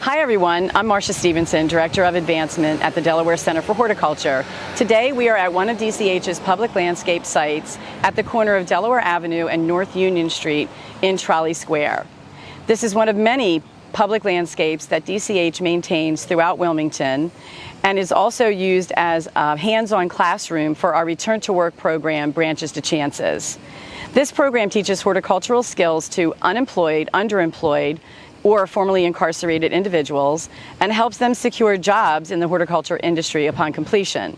Hi everyone, I'm Marcia Stevenson, Director of Advancement at the Delaware Center for Horticulture. Today we are at one of DCH's public landscape sites at the corner of Delaware Avenue and North Union Street in Trolley Square. This is one of many public landscapes that DCH maintains throughout Wilmington and is also used as a hands-on classroom for our Return to Work program, Branches to Chances. This program teaches horticultural skills to unemployed, underemployed, or formerly incarcerated individuals and helps them secure jobs in the horticulture industry upon completion.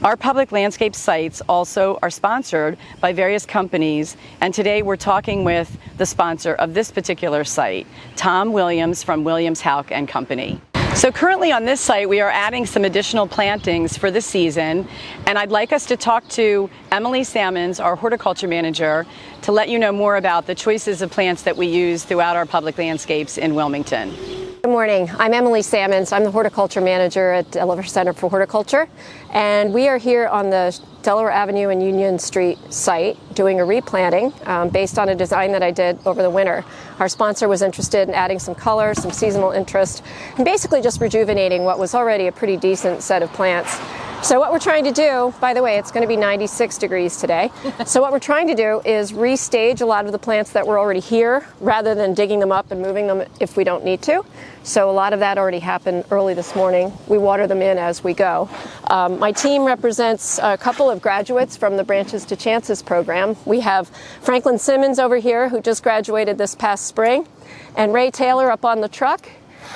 Our public landscape sites also are sponsored by various companies, and today we're talking with the sponsor of this particular site, Tom Williams from Williams Houck and Company. So currently on this site we are adding some additional plantings for the season, and I'd like us to talk to Emily Salmons, our horticulture manager, to let you know more about the choices of plants that we use throughout our public landscapes in Wilmington. Good morning. I'm Emily Salmons. I'm the horticulture manager at Delaware Center for Horticulture, and we are here on the Delaware Avenue and Union Street site doing a replanting based on a design that I did over the winter. Our sponsor was interested in adding some color, some seasonal interest, and basically just rejuvenating what was already a pretty decent set of plants. So what we're trying to do, by the way, it's going to be 96 degrees today. So what we're trying to do is restage a lot of the plants that were already here rather than digging them up and moving them if we don't need to. So a lot of that already happened early this morning. We water them in as we go. My team represents a couple of graduates from the Branches to Chances program. We have Franklin Simmons over here, who just graduated this past spring, and Ray Taylor up on the truck.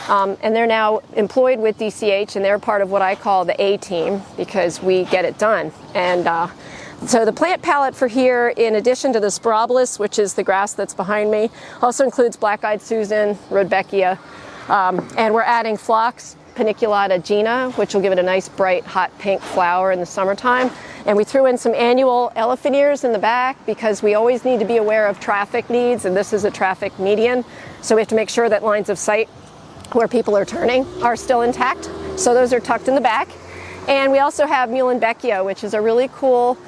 And they're now employed with DCH, and they're part of what I call the A team because we get it done. And so the plant palette for here, in addition to the Sporobolus, which is the grass that's behind me, also includes Black-Eyed Susan, Rudbeckia, and we're adding Phlox Paniculata Gina, which will give it a nice bright hot pink flower in the summertime. And we threw in some annual elephant ears in the back because we always need to be aware of traffic needs, and this is a traffic median, so we have to make sure that lines of sight where people are turning are still intact. So those are tucked in the back. And we also have Muhlenbeckia, which is a really cool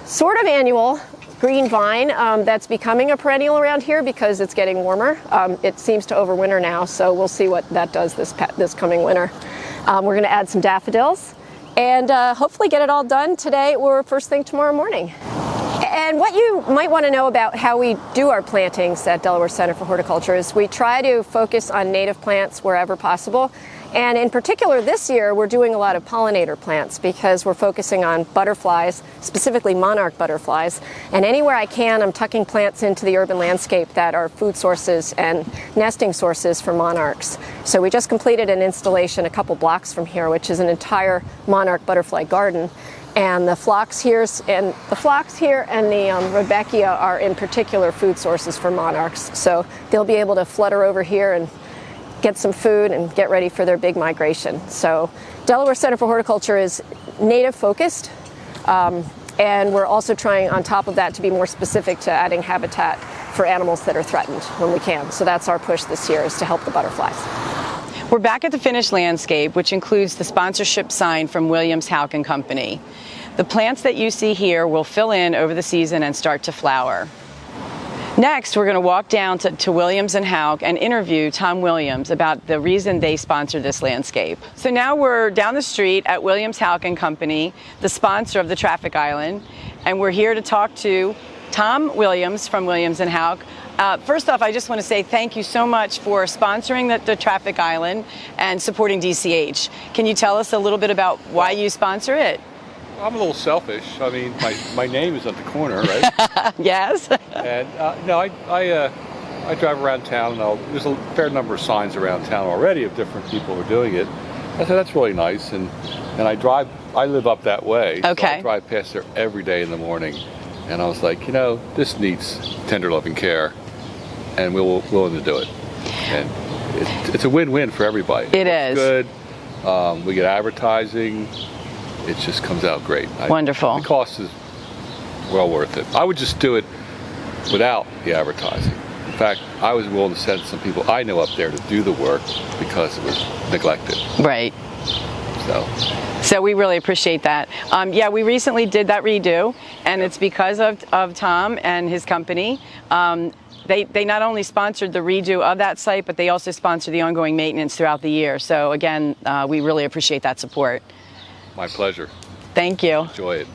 sort of annual green vine that's becoming a perennial around here because it's getting warmer. It seems to overwinter now, so we'll see what that does this coming winter. We're going to add some daffodils and hopefully get it all done today or first thing tomorrow morning. And what you might want to know about how we do our plantings at Delaware Center for Horticulture is we try to focus on native plants wherever possible. And in particular this year, we're doing a lot of pollinator plants because we're focusing on butterflies, specifically monarch butterflies. And anywhere I can, I'm tucking plants into the urban landscape that are food sources and nesting sources for monarchs. So we just completed an installation a couple blocks from here, which is an entire monarch butterfly garden. And the phlox here and the Rudbeckia are in particular food sources for monarchs. So they'll be able to flutter over here and get some food and get ready for their big migration. So Delaware Center for Horticulture is native focused, and we're also trying on top of that to be more specific to adding habitat for animals that are threatened when we can. So that's our push this year, is to help the butterflies. We're back at the finished landscape, which includes the sponsorship sign from Williams Houck and Company. The plants that you see here will fill in over the season and start to flower. Next, we're going to walk down to Williams and Houck and interview Tom Williams about the reason they sponsored this landscape. So now we're down the street at Williams Houck and Company, the sponsor of the traffic island, and we're here to talk to Tom Williams from Williams and Houck. First off, I just want to say thank you so much for sponsoring the traffic island and supporting DCH. Can you tell us a little bit about why you sponsor it? I'm a little selfish. I mean, my name is at the corner, right? Yes. And no, I drive around town, and there's a fair number of signs around town already of different people who are doing it. I said that's really nice, and I live up that way. Okay. So I drive past there every day in the morning, and I was like, this needs tender loving care, and we're willing to do it. And it's a win-win for everybody. It is. Good. We get advertising. It just comes out great. Wonderful. The cost is well worth it. I would just do it without the advertising. In fact, I was willing to send some people I know up there to do the work because it was neglected. Right. So we really appreciate that. Yeah, we recently did that redo, and it's because of Tom and his company. they not only sponsored the redo of that site, but they also sponsor the ongoing maintenance throughout the year. So again, we really appreciate that support. My pleasure. Thank you. Enjoy it.